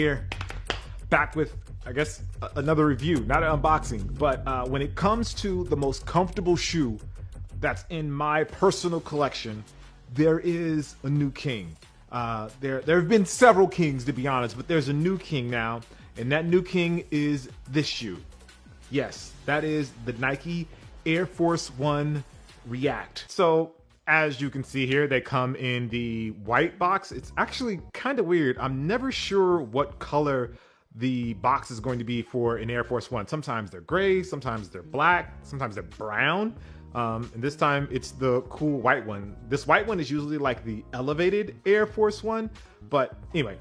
Here, back with, I guess, another review, not an unboxing, but when it comes to the most comfortable shoe that's in my personal collection, there is a new king. There have been several kings, to be honest, but there's a new king now, and that new king is this shoe. Yes, that is the Nike Air Force One React. So, as you can see here, they come in the white box. It's actually kind of weird. I'm never sure what color the box is going to be for an Air Force One. Sometimes they're gray, sometimes they're black, sometimes they're brown. And this time it's the cool white one. This white one is usually like the elevated Air Force One, but anyway,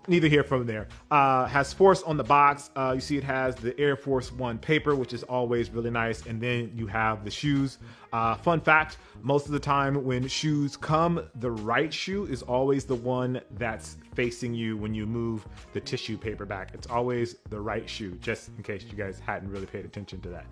neither here from there. Has Force on the box. You see it has the Air Force One paper, which is always really nice. And then you have the shoes. Fun fact, most of the time when shoes come, the right shoe is always the one that's facing you when you move the tissue paper back. It's always the right shoe, just in case you guys hadn't really paid attention to that.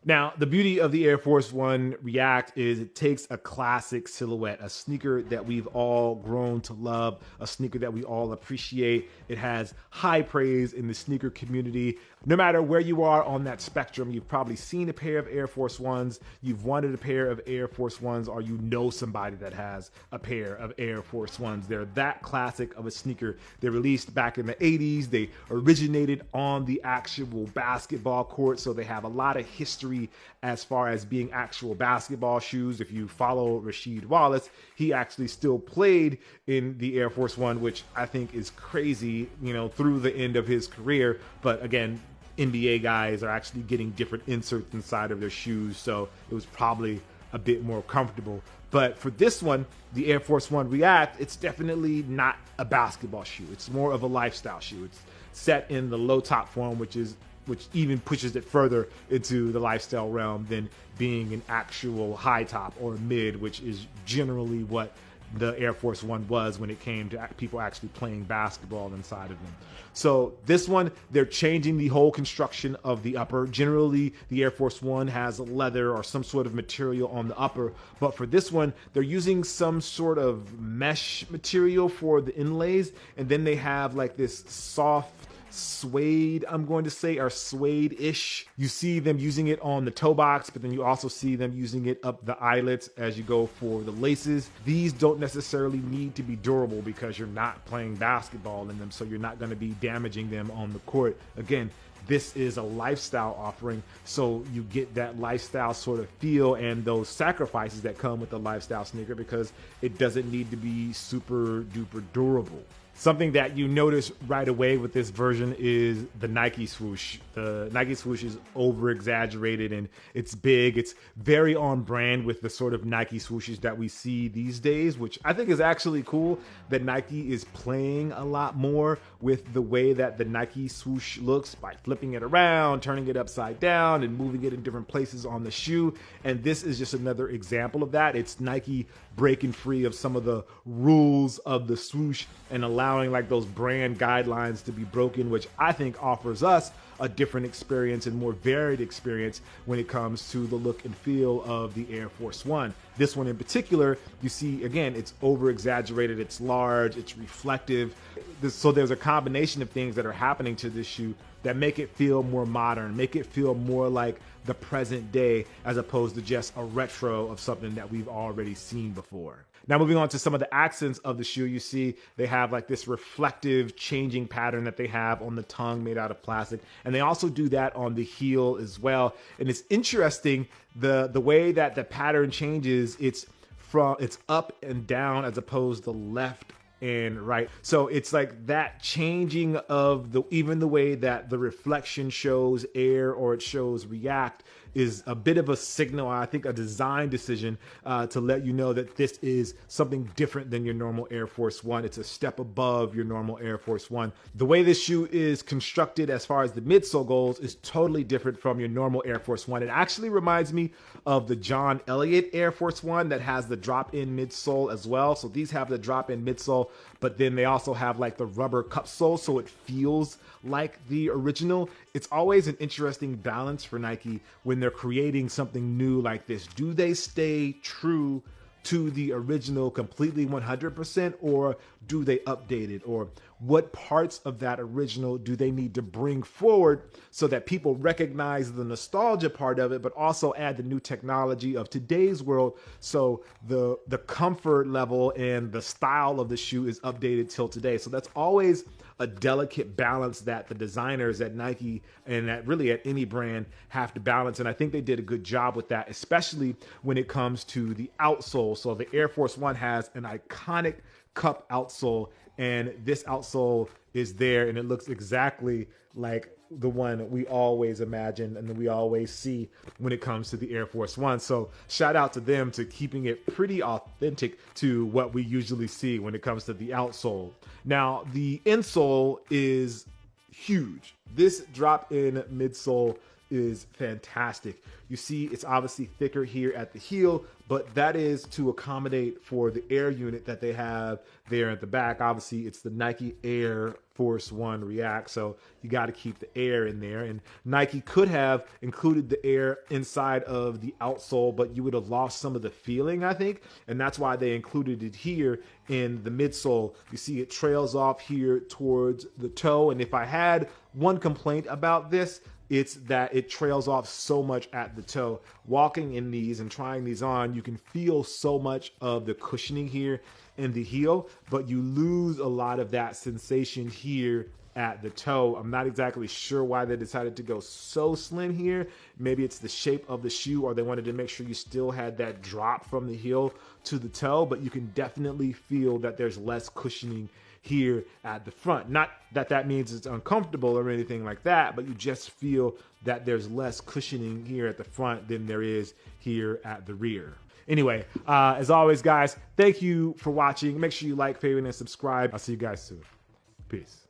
Now, the beauty of the Air Force One React is it takes a classic silhouette, a sneaker that we've all grown to love, a sneaker that we all appreciate. It has high praise in the sneaker community. No matter where you are on that spectrum, you've probably seen a pair of Air Force Ones, you've wanted a pair of Air Force Ones, or you know somebody that has a pair of Air Force Ones. They're that classic of a sneaker. They released back in the 80s. They originated on the actual basketball court, so they have a lot of history as far as being actual basketball shoes. If you follow Rasheed Wallace, he actually still played in the Air Force One, which I think is crazy, you know, through the end of his career. But again, NBA guys are actually getting different inserts inside of their shoes, so it was probably a bit more comfortable. But for this one, the Air Force One React, it's definitely not a basketball shoe. It's more of a lifestyle shoe. It's set in the low top form, which even pushes it further into the lifestyle realm than being an actual high top or mid, which is generally what the Air Force One was when it came to people actually playing basketball inside of them. So this one, they're changing the whole construction of the upper. Generally, the Air Force One has leather or some sort of material on the upper, but for this one, they're using some sort of mesh material for the inlays, and then they have like this soft suede, I'm going to say, or suede-ish. You see them using it on the toe box, but then you also see them using it up the eyelets as you go for the laces. These don't necessarily need to be durable because you're not playing basketball in them, so you're not going to be damaging them on the court. Again, this is a lifestyle offering, so you get that lifestyle sort of feel and those sacrifices that come with the lifestyle sneaker because it doesn't need to be super duper durable. Something that you notice right away with this version is the Nike swoosh. The Nike swoosh is over exaggerated and it's big. It's very on brand with the sort of Nike swooshes that we see these days, which I think is actually cool that Nike is playing a lot more with the way that the Nike swoosh looks by flipping it around, turning it upside down and moving it in different places on the shoe. And this is just another example of that. It's Nike breaking free of some of the rules of the swoosh and allowing like those brand guidelines to be broken, which I think offers us a different experience and more varied experience when it comes to the look and feel of the Air Force One. This one in particular, you see, again, it's over exaggerated, it's large, it's reflective. So there's a combination of things that are happening to this shoe that make it feel more modern, make it feel more like the present day as opposed to just a retro of something that we've already seen before. Now moving on to some of the accents of the shoe, you see they have like this reflective changing pattern that they have on the tongue made out of plastic. And they also do that on the heel as well. And it's interesting, the way that the pattern changes, it's up and down as opposed to left and right. So it's like that changing of even the way that the reflection shows air or it shows react is a bit of a signal, I think a design decision to let you know that this is something different than your normal Air Force One. It's a step above your normal Air Force One. The way this shoe is constructed as far as the midsole goes is totally different from your normal Air Force One. It actually reminds me of the John Elliott Air Force One that has the drop-in midsole as well. So these have the drop-in midsole, but then they also have like the rubber cup sole, so it feels like the original. It's always an interesting balance for Nike when they're creating something new like this. Do they stay true to the original completely 100%, or do they update it, or what parts of that original do they need to bring forward so that people recognize the nostalgia part of it, but also add the new technology of today's world, so the comfort level and the style of the shoe is updated till today. So that's always a delicate balance that the designers at Nike and really at any brand have to balance. And I think they did a good job with that, especially when it comes to the outsole. So the Air Force One has an iconic cup outsole, and this outsole is there, and it looks exactly like the one we always imagine and that we always see when it comes to the Air Force One. So shout out to them to keeping it pretty authentic to what we usually see when it comes to the outsole. Now, the insole is huge. This drop-in midsole is fantastic. You see it's obviously thicker here at the heel, but that is to accommodate for the air unit that they have there at the back. Obviously, it's the Nike Air Force One React, so you got to keep the air in there. And Nike could have included the air inside of the outsole, but you would have lost some of the feeling, I think, and that's why they included it here in the midsole. You see it trails off here towards the toe, and if I had one complaint about this, it's that it trails off so much at the toe. Walking in these and trying these on, you can feel so much of the cushioning here in the heel, but you lose a lot of that sensation here at the toe. I'm not exactly sure why they decided to go so slim here. Maybe it's the shape of the shoe, or they wanted to make sure you still had that drop from the heel to the toe, but you can definitely feel that there's less cushioning here at the front. Not that that means it's uncomfortable or anything like that, but you just feel that there's less cushioning here at the front than there is here at the rear. Anyway, as always, guys, thank you for watching. Make sure you like, favorite, and subscribe. I'll see you guys soon. Peace.